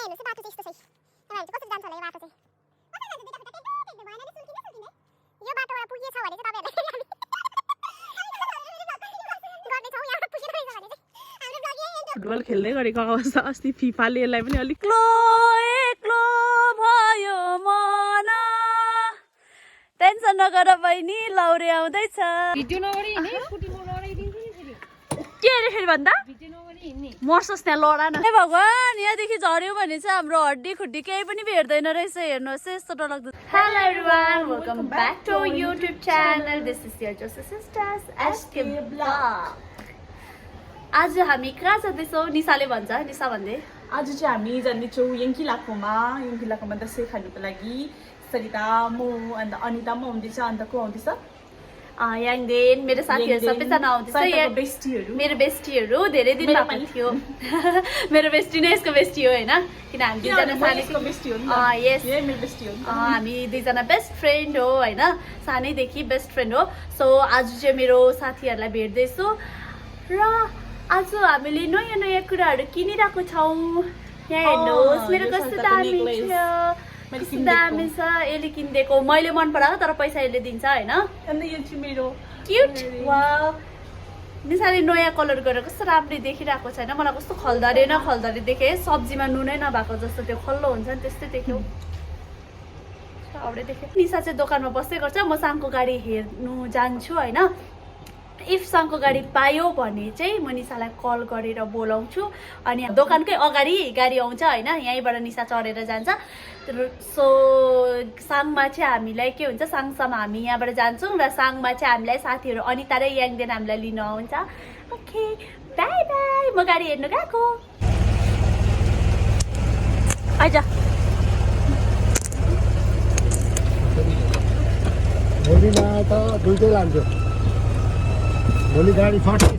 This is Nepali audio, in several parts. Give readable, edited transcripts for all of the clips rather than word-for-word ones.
हेर्नुस् बाटो चाहिँ यस्तो छ तपाईहरु चाहिँ कसरी जान्छ होला यो बाटो चाहिँ यो बाटोबाट पुगेछ भने चाहिँ तपाईहरुलाई फुटबल खेल्दै गरेको अवस्था अस्ति फिफाले यसलाई पनि अलिक क्लो भयो मन टेन्सन नगर बहिनी लौरे आउँदैछ भिडियो नगरी हिँड्ने स्कुटी म लडाइदिन्छु नि फेरि के अरे फेरि भन्दा भिडियो नगरी हिँड्ने मर्छस् त्यहाँ लडा न हे भगवान यहाँदेखि झर्यो भने चाहिँ हाम्रो हड्डी खुड्डी केही पनि भेट्दैन रहेछ हेर्नुहोस् यस्तो डरलाग्दो hello everyone welcome back to YouTube channel this is your Joseph sisters SK blog आज हामी कहाँ जाँदैछौँ निशाले भन्छ निशा भन्दै आज चाहिँ हामी जाँदैछौँ याङ्की लाखोमा दसैँ खानुको लागि सरिता म अन्त अनिता म आउँदैछ अन्त को आउँदैछ याङदेन मेरो साथीहरू सबैजना आउँदैछ मेरो बेस्टीहरू धेरै दिन भएको थियो मेरो बेस्टी नै यसको बेस्टी हो होइन किन हामी दुईजना हामी दुईजना बेस्ट फ्रेन्ड हो होइन सानैदेखि बेस्ट फ्रेन्ड हो सो आज चाहिँ मेरो साथीहरूलाई भेट्दैछु र आज हामीले नयाँ नयाँ कुराहरू किनिरहेको छौँ यहाँ हेर्नुहोस् मेरो कस्तो दामी छ यसले किनिदिएको मैले मन पराएको तर पैसा यसले दिन्छ होइन क्युट वाउ निशाले नयाँ कलर गरेर कस्तो राम्ररी देखिरहेको छैन मलाई कस्तो खल्दरे देखेँ सब्जीमा नुनै नभएको जस्तो त्यो खल्लो हुन्छ नि त्यस्तै देख्यो निशा चाहिँ दोकानमा बस्दै गर्छ म साङको गाडी हेर्नु जान्छु होइन इफ साङको गाडी पायो भने चाहिँ म निशालाई कल गरेर बोलाउँछु अनि दोकानकै अगाडि गाडी आउँछ होइन यहीँबाट निशा चढेर जान्छ सो साङमा चाहिँ हामीलाई के हुन्छ साङसम्म हामी यहाँबाट जान्छौँ र साङमा चाहिँ हामीलाई साथीहरू अनिता र याङदेन हामीलाई लिन आउँछ ओके बाई बाई म गाडी हेर्नु गएको आइज भोलिमा त दुइटै लान्छु भोलि गाडी फर्स्ट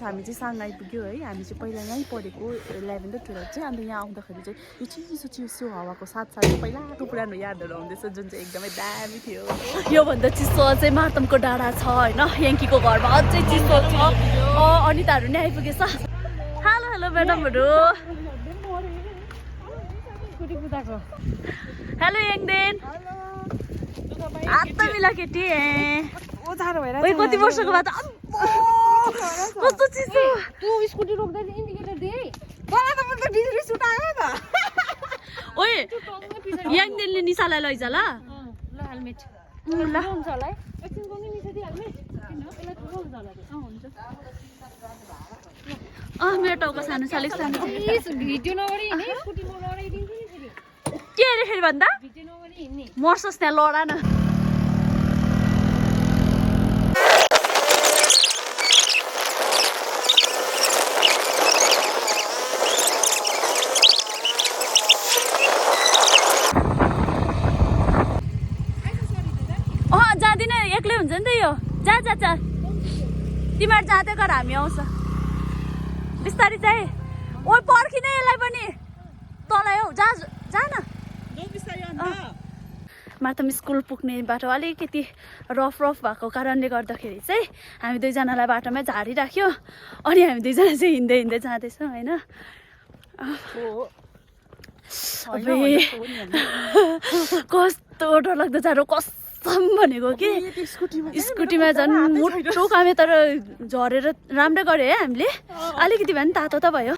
हामी चाहिँ साङ आइपुग्यो है हामी चाहिँ पहिला यहीँ पढेको 11 र 12 चाहिँ अन्त यहाँ आउँदाखेरि चाहिँ यो चिसो हावाको साथसाथै पहिलाको पुरानो यादहरू आउँदैछ जुन चाहिँ एकदमै दामी थियो योभन्दा चिसो चाहिँ मार्तमको डाँडा छ होइन याङ्कीको घरमा अझै चिसो छ अनिताहरू नै आइपुगेछ हेलो म्याडमहरू हेलो याङदेन आत्ता मिला केटी कति वर्षको बाद कस्तो चिसो तँ स्कुटी रोक्दै इन्डिकेटर दे मलाई त मतलब रिस उठायो त ओए याङदेनले निशालाई लैजा ल हेलमेट ल हुन्छ होला है एकछिन गङ्गी निशा दि हेलमेट किन यसलाई ठुलो हुन्छ होला हुन्छ मेरो टाउको सानो भिडियो नगरी हिँड्ने स्कुटी म लडाइदिन्छु नि फेरि के अरे फेरि भन्दा भिडियो नगरी हिँड्ने मर्छस् त्यहाँ लडा न जाँदिन एक्लै हुन्छ नि त यो जा तिमीहरू जाँदै गर हामी आउँछ बिस्तारै चाहिँ ओ पर्खिन यसलाई पनि तँलाई हौ जा न मार्तम स्कुल पुग्ने बाटो अलिकति रफ भएको कारणले गर्दाखेरि चाहिँ हामी दुईजनालाई बाटोमै झारिराख्यो अनि हामी दुईजना चाहिँ हिँड्दै जाँदैछौँ होइन कस्तो डरलाग्दो जाडो भनेको कि स्कुटीमा झन् मुटु कामे तर झरेर राम्रो गऱ्यो है हामीले अलिकति भए पनि तातो त भयो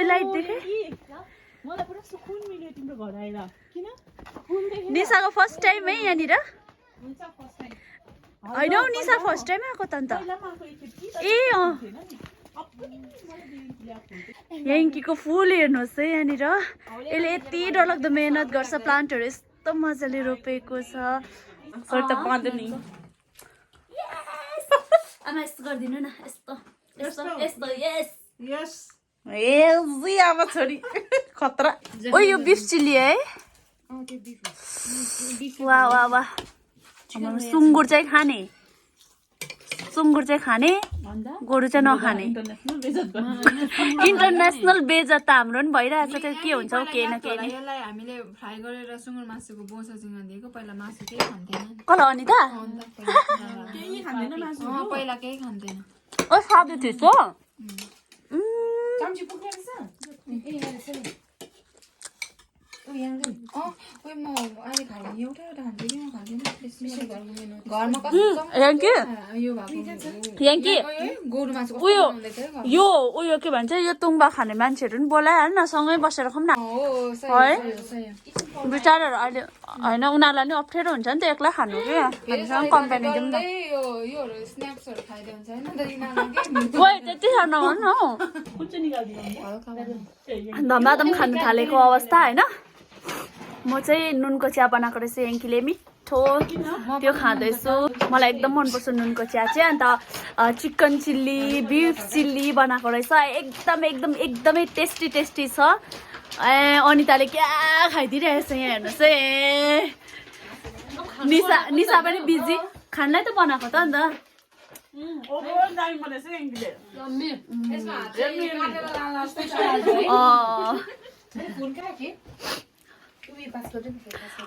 लाइट देखे निशाको फर्स्ट टाइम है यहाँनिर होइन हौ निशा फर्स्ट टाइम आएको त अन्त ए याङ्कीको फुल हेर्नुहोस् है यहाँनिर यसले यति डरलाग्दो मेहनत गर्छ प्लान्टहरू यस्तो मजाले रोपेको छ आमा यस्तो गरिदिनु न यस्तो आमा छोरी खतरा ओ यो बिफ चिल्ली है त्यो बिफ वाह वाह वाह हाम्रो सुँगुर चाहिँ खाने सुँगुर चाहिँ खाने गोरु चाहिँ नखाने इन्टरनेसनल बेजत त हाम्रो पनि भइरहेछ त्यो के हुन्छ हौ केही न केही नि यसलाई हामीले फ्राई गरेर सुँगुर मासुको बोसोसँग दिएको पहिला मासु केही खान्थेन कल अनिता केही खाँदैन मासु पहिला केही खान्थेन ओ साधु थिएछ चम्ची पुग्ने रहेछ खोइ म अहिले खाने एउटा खान्छु कि म खान्दिनँ घरमा कस्तो याङ्की यो भएको याङ्की गोरु मासु उयो यो उयो के भन्छ यो तुम्बा खाने मान्छेहरू पनि बोलाइहाल न सँगै बसेर खाऊँ न है बिचाराहरू अहिले होइन उनीहरूलाई नि अप्ठ्यारो हुन्छ नि त एक्लै खानु कि हामीसँग कम्पनी दिउँ न योहरू स्न्याक्सहरू खाइदियो हुन्छ होइन त यिनीहरूलाई ओइ त्यति साह्रो नभन्नु हौ धमाधम खानु थालेको अवस्था होइन म चाहिँ नुनको चिया बनाएको रहेछु याङ्कीले मिठो त्यो खाँदैछु मलाई एकदम मनपर्छ नुनको चिया चाहिँ अन्त चिकन चिल्ली बिफ चिल्ली बनाएको रहेछ एकदम एकदम एकदमै टेस्टी टेस्टी छ अनिताले क्या खाइदिइरहेछ यहाँ हेर्नुहोस् है निशा निशा पनि बिजी खानलाई त बनाएको त अन्त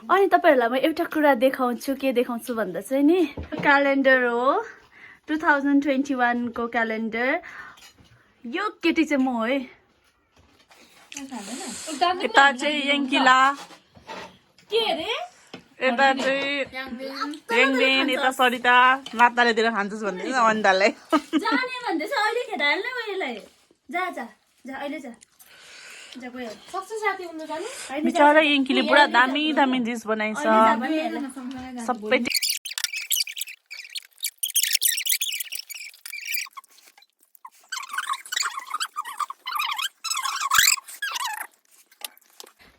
अनि तपाईँहरूलाई म एउटा कुरा देखाउँछु के देखाउँछु भन्दा चाहिँ नि क्यालेन्डर हो 2021 को क्यालेन्डर यो केटी चाहिँ म हो है यता चाहिँ याङ्किला के अरे यता चाहिँ याङ्देन यता सरिता माताले दिएर खान्छस् भन्दैछ अनितालाई जाने भन्दैछ अहिले खेदाएर नै यसलाई जा जा जा अहिले जा जा गयो सक्छ साथी उन्नु जानु बिचरा याङ्कीले पुरा दामी दामी डिस बनाइछ सबै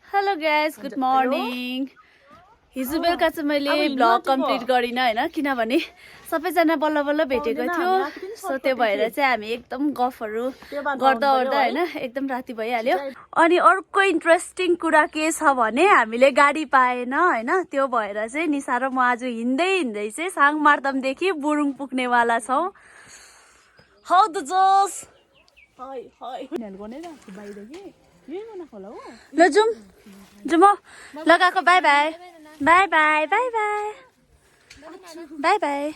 हेलो गाइस गुड मर्निङ हिजो बेलुका चाहिँ मैले भ्लग कम्प्लिट गरिनँ होइन किनभने सबैजना बल्ल बल्ल भेटेको थियो सो त्यो भएर चाहिँ हामी एकदम गफहरू गर्दा ओर्दा होइन एकदम राति भइहाल्यो अनि अर्को इन्ट्रेस्टिङ कुरा के छ भने हामीले गाडी पाएन होइन त्यो भएर चाहिँ निशा र म आज हिँड्दै हिँड्दै चाहिँ साङ मार्तमदेखि बुरुङ पुग्नेवाला छौँ हौ द जोस ल जाउँ जाउँ लगाएको by by by by by by by by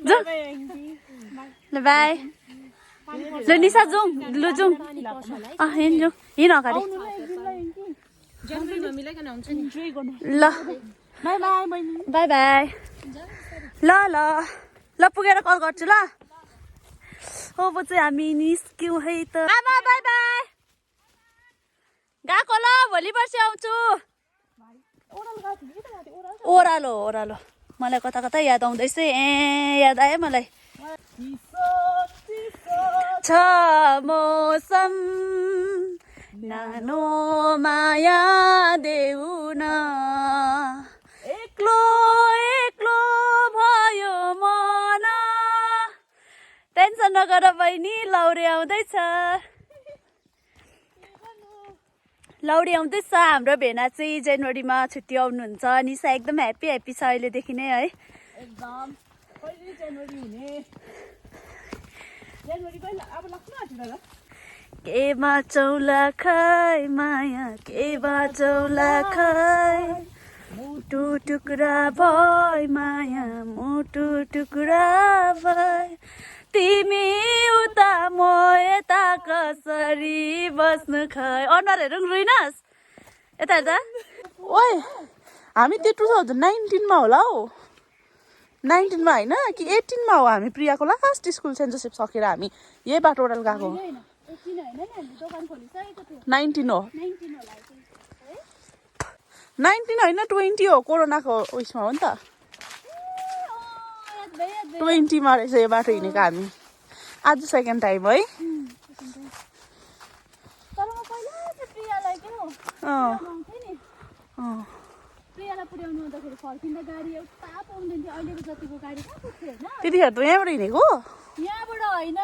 जाउँ ल बाई ल निशा जाउँ ल जाउँ हिँड जाउँ हिँड अगाडि ल बाई बाई बाई बाई ल ल ल पुगेर कल गर्छु ल अब चाहिँ हामी निस्क्यौँ है त आमा बाई बाई गएको ल भोलि पर्सि आउँछु ओह्रालो ओह्रालो मलाई कता कता याद आउँदैछ याद आयो मलाई छ मौसम नानो माया देऊ न एक्लो एक्लो भयो मन टेन्सन नगर बहिनी लौरे आउँदैछ लौडी आउँदैछ हाम्रो भेना चाहिँ जनवरीमा छुट्टी आउनुहुन्छ निशा एकदम ह्याप्पी ह्याप्पी छ अहिलेदेखि नै है एकदम कहिले जनवरी हुने जनवरी कहिले अब लाग्नु आँटेर के बाँचौला खै माया के बाँचौला खै मुटु टुक्रा भई माया मुटु टुक्रा भई तिमी उता म यता कसरी बस्नु खै अनुहारहरू पनि रुइनस् यता हेर्दा ओए हामी त्यो 2019 मा होला हौ 19 मा होइन कि 18 मा हो हामी प्रियाको लास्ट स्कुल सेन्ट जोसेफ सकेर हामी यही बाटो ओडाल गएको 19 हो 19 होइन 20 हो कोरोनाको उयसमा हो नि त 20 मा रहेछ यो बाटो हिँडेको हामी आज सेकेन्ड टाइम है त्यतिखेर त यहाँबाट हिँडेको यहाँबाट होइन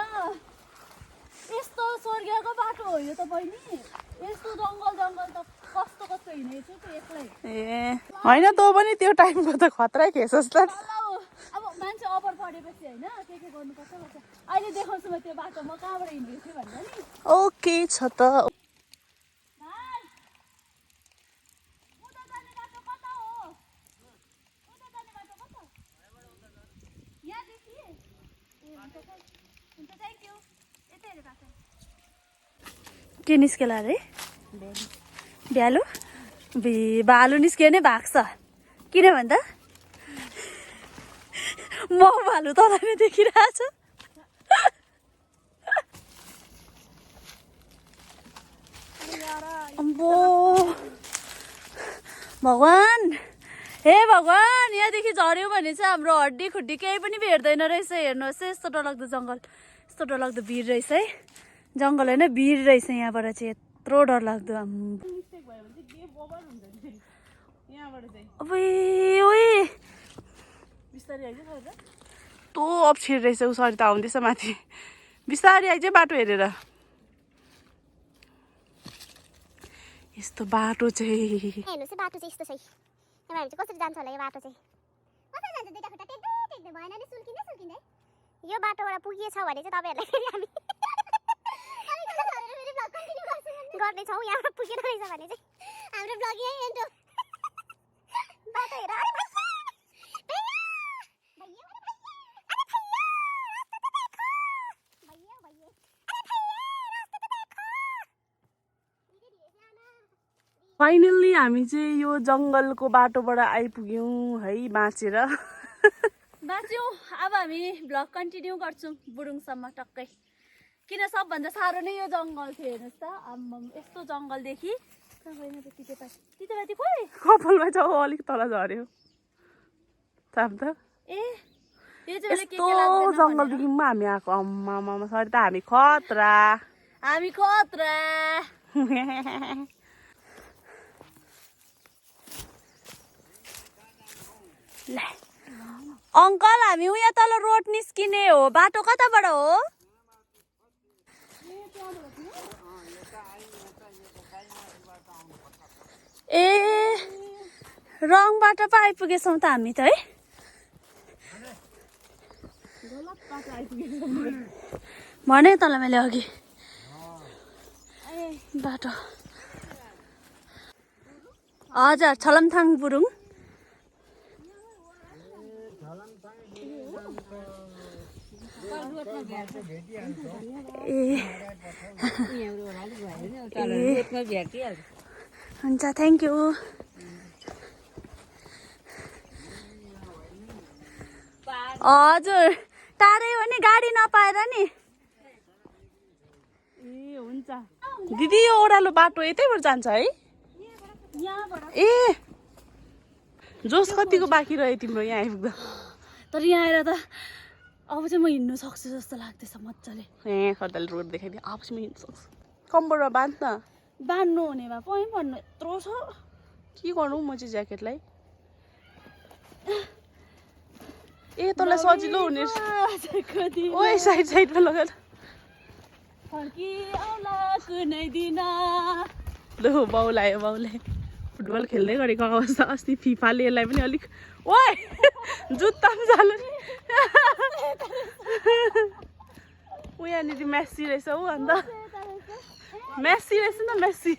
यस्तो स्वर्गको बाटो हो यो त बहिनी यस्तो जङ्गल जङ्गल त कस्तो कस्तो हिँडेछु त एक्लै ए होइन तँ पनि त्यो टाइमको त खतरा खेसस् त अब मान्छे अभर पढेपछि होइन के गर्नुपर्छ भन्छ अहिले देखाउँछु म त्यो बाटो म कहाँबाट हिँडेको थिएँ भनेर नि ओके छ त के निस्केला रे भ्यालु भालु निस्क्यो भने भाग्छ किन भन्दा म भालु तँलाई देखिरहेछ अम्बो भगवान् हे भगवान् यहाँदेखि झऱ्यो भने चाहिँ हाम्रो हड्डी खुड्डी केही पनि भेट्दैन रहेछ हेर्नुहोस् यस्तो डरलाग्दो जङ्गल यस्तो डरलाग्दो भिर रहेछ है जङ्गल होइन भिर रहेछ यहाँबाट चाहिँ यत्रो डरलाग्दो तँ अप्ठ्यारो रहेछ ऊ सरिता आउँदैछ माथि बिस्तारै आइज बाटो हेरेर यस्तो बाटो चाहिँ हेर्नुहोस् बाटो चाहिँ यस्तो छ यहाँ कसरी जान्छ होला यो बाटो चाहिँ कसरी जान्छ दुईटा खुट्टा टेक्दै भएन नि सुल्किँदै सुल्किँदै यो बाटोबाट पुगिएछ भने चाहिँ तपाईँहरूलाई फेरि हामी गर्दैछौँ यहाँबाट पुगेन रहेछ भने चाहिँ हाम्रो ब्लग यही एन्ड हो बाटो हेर फाइनल्ली हामी चाहिँ यो जङ्गलको बाटोबाट आइपुग्यौँ है बाँचेर बाँच्यौँ अब हामी भ्लग कन्टिन्यू गर्छौँ बुरुङसम्म टक्कै किन सबभन्दा साह्रो नै यो जङ्गल थियो हेर्नुहोस् त आम्माम यस्तो जङ्गलदेखि तितेपाती खोइ कपालमा चाहिँ अलिक तल झऱ्यो थाप त ए यो चाहिँ यस्तो जङ्गलदेखि हामी आएको अम्मा सरी त हामी खतरा अङ्कल हामी उहाँ तल रोड निस्किने हो बाटो कताबाट हो ए रङ बाटो पो आइपुगेछौँ त हामी त है भने तँलाई मैले अघि बाटो हजुर छलमथाङ बुरुङ हुन्छ थ्याङ्क यू हजुर टाढै हो नि गाडी नपाएर नि ए हुन्छ दिदी यो ओह्रालो बाटो यतैबाट जान्छ है ए जोस कतिको बाँकी रह्यो तिम्रो यहाँ आइपुग्दा तर यहाँ आएर त अब चाहिँ म हिँड्नु सक्छु जस्तो लाग्दैछ मजाले ए खर्दाले रोड देखाइदियो अब चाहिँ म हिँड्नु सक्छु कम्बरमा बाँध न बान्नु हुने भए पो भन्नु यत्रो छ के गर्नु म चाहिँ ज्याकेटलाई ए तँलाई सजिलो हुने ओए साइडमा लगाएर ल बाउलायो फुटबल खेल्दै गरेको अवस्था अस्ति फिफाले यसलाई पनि अलिक ओए जुत्ता पनि चाल्यो नि ऊ यहाँनिर मेस्सी रहेछ ऊ अन्त मेस्सी रहेछ नि त मेस्सी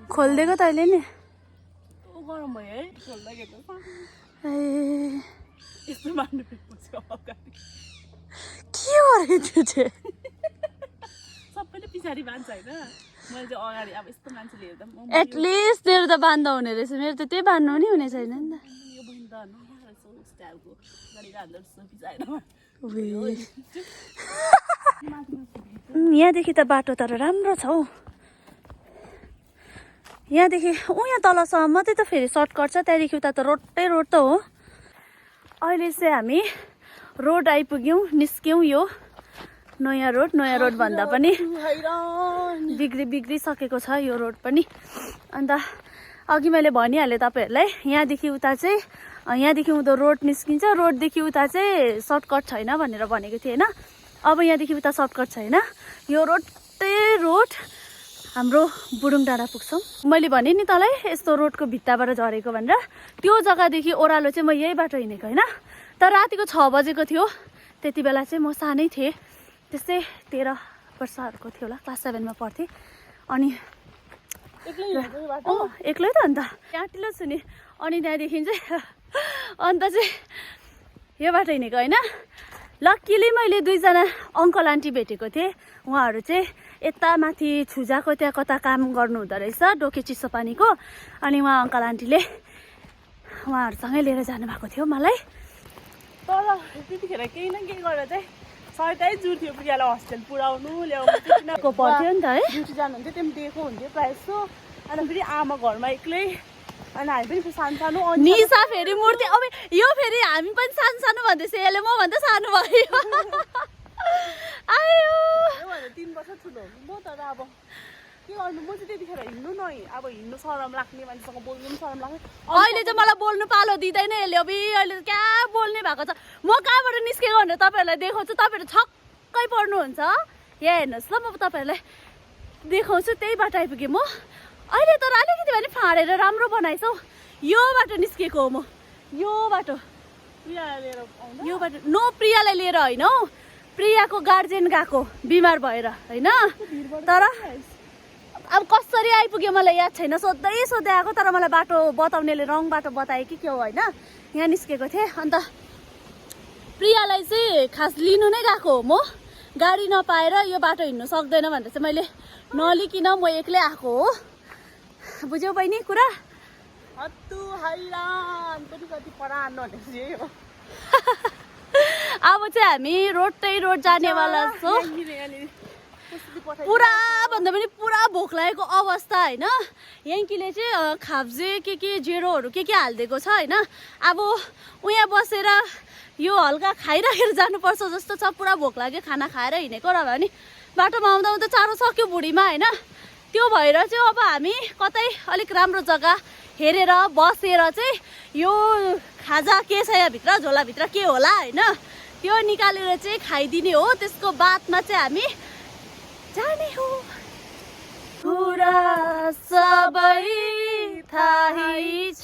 खोलिदिएको तैँले नि गरम भयो है खोल्दाखेरि यस्तो मार्नु के गरेँ त्यो चाहिँ सबैले पछाडि बाँध्छ होइन मैले चाहिँ अगाडि अब यस्तो मान्छेले हेर्दा एटलिस्ट तेरो त बान्दा हुने रहेछ मेरो त त्यही बान्नु नि हुने छैन नि त यो बहिनी त स्टाइलको यहाँदेखि त बाटो तर राम्रो छ हौ यहाँदेखि यहाँ तलसम्म मात्रै त फेरि सर्टकट छ त्यहाँदेखि उता त रोडै रोड त हो अहिले चाहिँ हामी रोड आइपुग्यौँ निस्क्यौँ यो नयाँ रोड भन्दा पनि बिग्रिसकेको छ यो रोड पनि अन्त अघि मैले भनिहालेँ तपाईँहरूलाई यहाँदेखि उता चाहिँ यहाँदेखि उँधो रोड निस्किन्छ रोडदेखि उता चाहिँ सर्टकट छैन भनेर भनेको थिएँ होइन अब यहाँदेखि उता सर्टकट छ होइन यो रोड हाम्रो बुरुङ डाँडा पुग्छौँ मैले भने नि तँलाई यस्तो रोडको भित्ताबाट झरेको भनेर त्यो जग्गादेखि ओह्रालो चाहिँ म यही बाटो हिँडेको होइन तर रातिको 6 बजेको थियो त्यति बेला चाहिँ म सानै थिएँ त्यस्तै 13 वर्षहरूको थियो होला क्लास 7 मा पढ्थेँ अनि एक्लै त अन्त आँटिलो छु नि अनि त्यहाँदेखि चाहिँ अन्त चाहिँ यो बाटो हिँडेको होइन लक्कीली मैले 2 जना अङ्कल आन्टी भेटेको थिएँ उहाँहरू चाहिँ यता माथि छुजाको त्यहाँ कता काम गर्नु हुँदो रहेछ डोके चिसो पानीको अनि उहाँ अङ्कल आन्टीले उहाँहरूसँगै लिएर जानुभएको थियो मलाई तर त्यतिखेर केही न केही गरेर चाहिँ सरितै जुर्थ्यो प्रियालाई हस्टेल पुऱ्याउनु ल्याउनु को पर्थ्यो नि त है ड्युटी जानुहुन्थ्यो त्यो दिएको हुन्थ्यो प्रायः जस्तो अन्त फेरि आमा घरमा एक्लै अनि हामी पनि सानो निशा फेरि मूर्ति अब यो फेरि हामी पनि सानो भन्दैछ यसले म भन्दा सानो भयो आयो 3 वर्ष ठुलो म तर अब के गर्नु म चाहिँ त्यतिखेर हिँड्नु अब हिँड्नु शरम लाग्ने मान्छेसँग बोल्नु पनि शरम लाग्ने अहिले चाहिँ मलाई बोल्नु पालो दिँदैन यसले अब अहिले क्या बोल्ने भएको छ म कहाँबाट निस्केको भनेर तपाईँहरूलाई देखाउँछु तपाईँहरू छक्कै पर्नुहुन्छ यहाँ हेर्नुहोस् ल म तपाईँहरूलाई देखाउँछु त्यही बाटो आइपुगेँ म अहिले तर अलिकति भने फाँडेर राम्रो बनाइछौ यो बाटो निस्केको हो म यो बाटो नो प्रियालाई लिएर होइन हौ प्रियाको गार्जेन गएको बिमार भएर होइन तर अब कसरी आइपुग्यो मलाई याद छैन सोध्दै आएको तर मलाई बाटो बताउनेले रङ बाटो बताए कि के हो होइन यहाँ निस्केको थिएँ अन्त प्रियालाई चाहिँ खास लिनु नै गएको हो म गाडी नपाएर यो बाटो हिँड्नु सक्दैन भनेर चाहिँ मैले नलिकन म एक्लै आएको हो बुझ्यौ बहिनी कुरा हत्तु हैरान पनि कति परान भनेपछि हो अब चाहिँ हामी रोड जानेवाला छौँ पुरा भन्दा पनि पुरा भोक लागेको अवस्था होइन याङ्कीले चाहिँ खाब्जे के जेरोहरू के हालिदिएको छ होइन अब उहाँ बसेर यो हल्का खाइराखेर जानुपर्छ जस्तो छ पुरा भोक लाग्यो खाना खाएर हिँडेको र भने बाटोमा आउँदा चारो सक्यो भुँडीमा होइन त्यो भएर चाहिँ अब हामी कतै अलिक राम्रो जग्गा हेरेर बसेर चाहिँ यो खाजा के छ यहाँभित्र झोलाभित्र के होला होइन त्यो निकालेर चाहिँ खाइदिने हो त्यसको बादमा चाहिँ हामी जाने हो पुरा सबै थाहै छ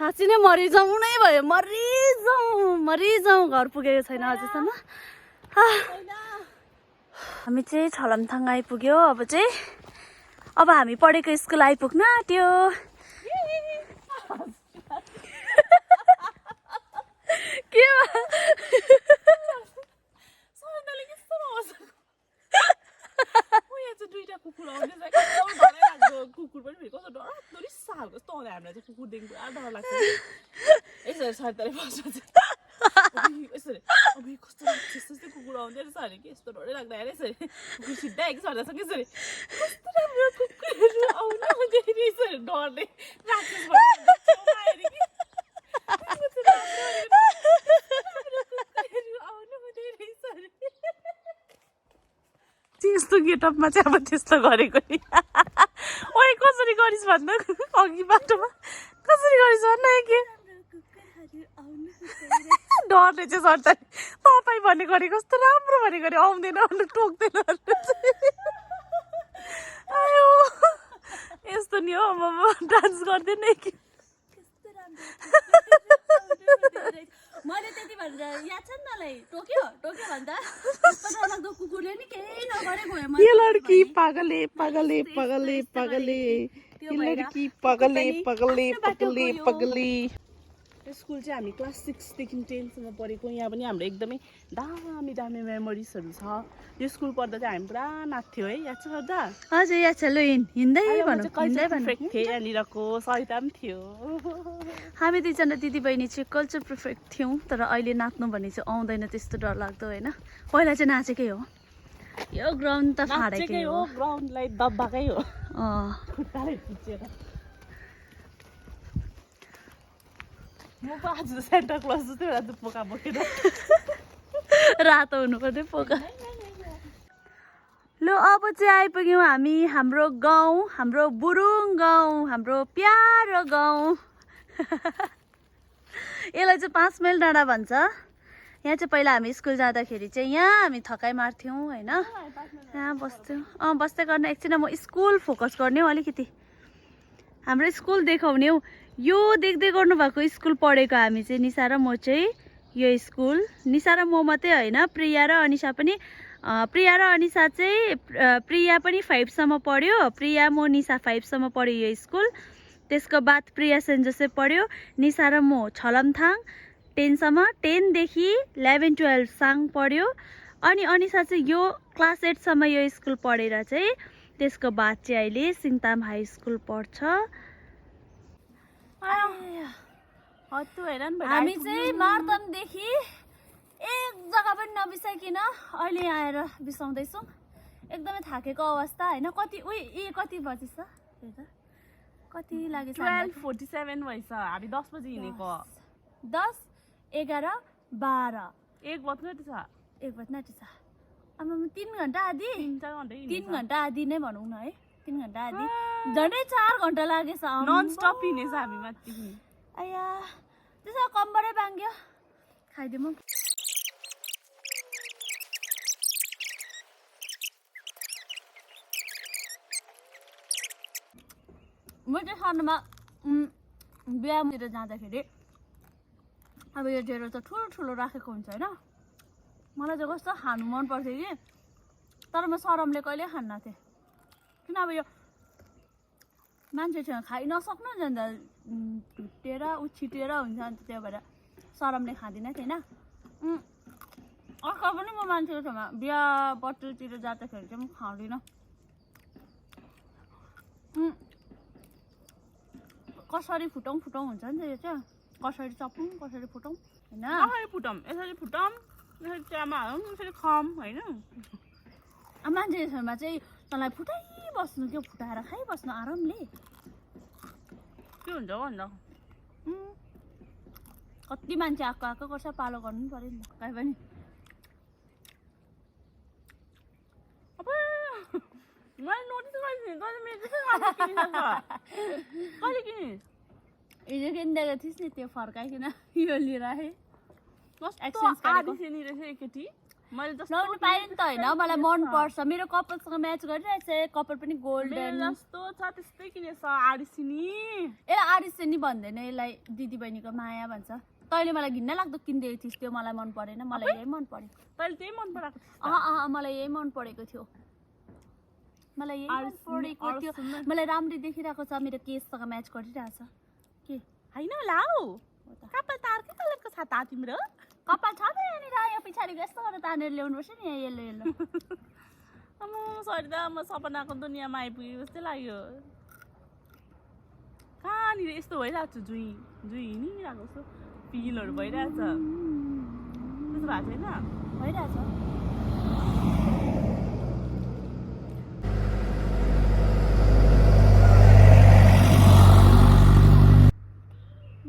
साँच्ची नै मरिजाउँ नै भयो मरिजाउँ घर पुगेको छैन अझैसम्म हामी चाहिँ छलमथाङ आइपुग्यो अब हामी पढेको स्कुल आइपुग्न आँट्यो के कुकुर पनि फेरि कस्तो डर रिसा हाल्को जस्तो आउँदा हामीलाई चाहिँ कुकुरदेखि पुरा डर लाग्छ यसरी सरिताले बस्छ यसरी अब कस्तो यस्तो कुकुर आउँदै रहेछ अरे कि यस्तो डरै लाग्दा अरे यसरी कुकुर सिधा आएको सरितासँग यसरी कस्तो राम्रो कुकुरहरू आउनु आउँदै यसरी डरले त्यस्तो गेटअपमा चाहिँ अब त्यस्तो गरेको नि ओइ कसरी गरिस् भन्दा अघि बाटोमा कसरी गरिस् भन्दा के डरले चाहिँ सर्छ तपाईँ भनेको अरे कस्तो राम्रो भनेको अरे आउँदैन टोक्दैन आयो यस्तो नि हो म डान्स गर्दैन कि मैले त्यति भनेर याद छ नि मलाई टोक्यो भन्दा डरलाग्दो कुकुरले नि केही नगरे गयो ये लड़की पागले पागले पागले पागले ये लड़की पागले पागले पागले पागले स्कुल चाहिँ हामी क्लास 6 देखि 10 सम्म पढेको यहाँ पनि हाम्रो एकदमै दामी मेमोरिजहरू छ यो स्कुल पढ्दा चाहिँ हामी पुरा नाच्थ्यौँ है याद छ गर्दा हजुर याद छ लु हिँड्दै भनौँ थिएँ यहाँनिरको सरिता पनि थियो हामी 2 जना दिदी बहिनी चाहिँ कल्चर प्रिफेक्ट थियौँ तर अहिले नाच्नु भने चाहिँ आउँदैन त्यस्तो डर लाग्दो होइन पहिला चाहिँ नाचेकै हो यो ग्राउन्ड त फाडेकै हो ग्राउन्डलाई दब्बाकै हो अँ खुट्टाले खिचेर म पो आज सेन्टा क्लज जस्तै आज पोका बोकेर रातो हुनुपर्ने पोका ल अब चाहिँ आइपुग्यौँ हामी हाम्रो गाउँ हाम्रो बुरुङ गाउँ हाम्रो प्यारो गाउँ यसलाई चाहिँ 5 माइल डाँडा भन्छ यहाँ चाहिँ पहिला हामी स्कुल जाँदाखेरि चाहिँ यहाँ हामी थकाइ मार्थ्यौँ होइन यहाँ बस्थ्यौँ बस्दै गर्न एकछिन म स्कुल फोकस गर्ने हौ अलिकति हाम्रो स्कुल देखाउने हौ यो देख्दै गर्नुभएको स्कुल पढेको हामी चाहिँ निशा र म चाहिँ यो स्कुल निशा र म मात्रै होइन प्रिया र अनिशा पनि प्रिया र अनिशा चाहिँ प्रिया पनि 5 सम्म पढ्यो प्रिया म निशा 5 सम्म पढ्यो यो स्कुल त्यसको बाद प्रिया सेन्ट जोसेफ पढ्यो निशा र म छलमथाङ 10 सम्म 10 देखि 11 12 साङ पढ्यो अनि अनिशा चाहिँ यो क्लास 8 सम्म यो स्कुल पढेर चाहिँ त्यसको बाद चाहिँ अहिले सिङताम हाई स्कुल पढ्छ हत्तु हैरान भएर हामी चाहिँ मार्तमदेखि एक जग्गा पनि नबिसाइकन अहिले आएर बिसाउँदैछौँ एकदमै थाकेको अवस्था होइन कति बजिस कति लागेछ 12:47 भएछ हामी 10 बजी हिँडेको 10 11 12 1 बज्नु आँटेछ 1 बज्न आँटेछ अब 3 घन्टा आधी 3 घन्टा आधी नै भनौँ न है 3 घन्टा आधी झन्डै 4 घन्टा लागेछ नन स्टप हिँडेछ हामी माथि आया त्यसो कम्बरै बाङ्ग्यो खाइदिउँ म चाहिँ सानोमा बिहातिर जाँदाखेरि अब यो ढेँडो त ठुलो राखेको हुन्छ होइन मलाई चाहिँ कस्तो खानु मन पर्थ्यो कि तर म सरमले कहिले खान्न थिएँ किन अब यो मान्छेसँग खाइ नसक्नु नि त छुट्टिएर छिटेर हुन्छ अन्त त्यो भएर सरमले खाँदिनँ थिएँ होइन अर्को पनि म मान्छेको ठाउँमा बिहा बटुलतिर जाँदाखेरि चाहिँ म खाँदिनँ कसरी फुटौँ हुन्छ नि त यो चाहिँ कसरी चपौँ कसरी फुटौँ होइन कसरी फुटौँ यसरी फुटौँ यसरी चामा हालौँ यसरी खम होइन मान्छेको ठाउँमा चाहिँ तँलाई फुटाइबस्नु त्यो फुटाएर खाइबस्नु आरामले के हुन्छ भन्दा कति मान्छे आएको गर्छ पालो गर्नु पर्यो नि त कहीँ पनि मैले नोटिस गरेँ तैँले मेरो त्यसै कहिले किनिस् हिजो किनिदिएको थिइस् नि त्यो फर्काइकन यो लिएर आएँ आधी सेनी रहेछ एकचोटि मैले जस्तो लाउनु पाएँ नि त होइन मलाई मनपर्छ मेरो कपालसँग म्याच गरिरहेछ कपाल पनि गोल्डन जस्तो छ त्यस्तै किनेछ आडिसिनी ए आरिसेनी भन्दैन यसलाई दिदी बहिनीको माया भन्छ तैँले मलाई घिन्न लाग्दो किनिदिएको थिइस् त्यो मलाई मन परेन मलाई यही मन पर्यो तैँले त्यही मन पराएको मलाई यही मन परेको थियो मलाई यही मन परेको थियो मलाई राम्ररी देखिरहेको छ मेरो केससँग म्याच गरिरहेछ के होइन लाऊ कपाल त अर्कै कलरको छ त तिम्रो कपाल छ त यहाँनिर यो पछाडिको यस्तो गरेर तानेर ल्याउनुपर्छ नि यहाँ येल्लो म सरिता म सपनाको दुनियाँमा आइपुगेको जस्तै लाग्यो कहाँनिर यस्तो भइरहेको छ जुई हिँडिरहेको जस्तो पिलहरू भइरहेछ त्यस्तो भएको छैन भइरहेछ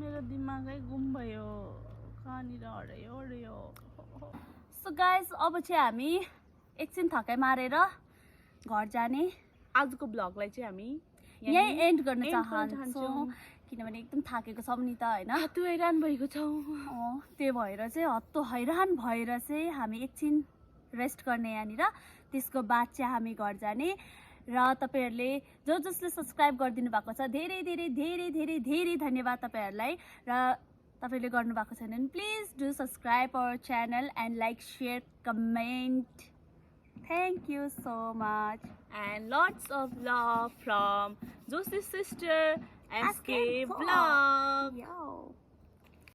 मेरो दिमागै गुम भयो कहाँनिर हरायो सो गाइस अब चाहिँ हामी एकछिन थकाइ मारेर घर जाने आजको ब्लगलाई चाहिँ हामी यही एन्ड गर्न चाहन्छौँ किनभने एकदम थाकेको छौँ नि त होइन हत्तु हैरान भएको छौँ त्यो भएर चाहिँ हत्तु हैरान भएर चाहिँ हामी एकछिन रेस्ट गर्ने यहाँनिर त्यसको बाद चाहिँ हामी घर जाने र तपाईहरुले जसले सब्स्क्राइब गरिदिनु भएको छ धेरै धेरै धेरै धेरै धेरै धन्यवाद तपाईहरुलाई र तपाईले गर्नु भएको छैन भने please do subscribe our channel and like share comment thank you so much and lots of love from Josie's sister SK Vlog. Yo.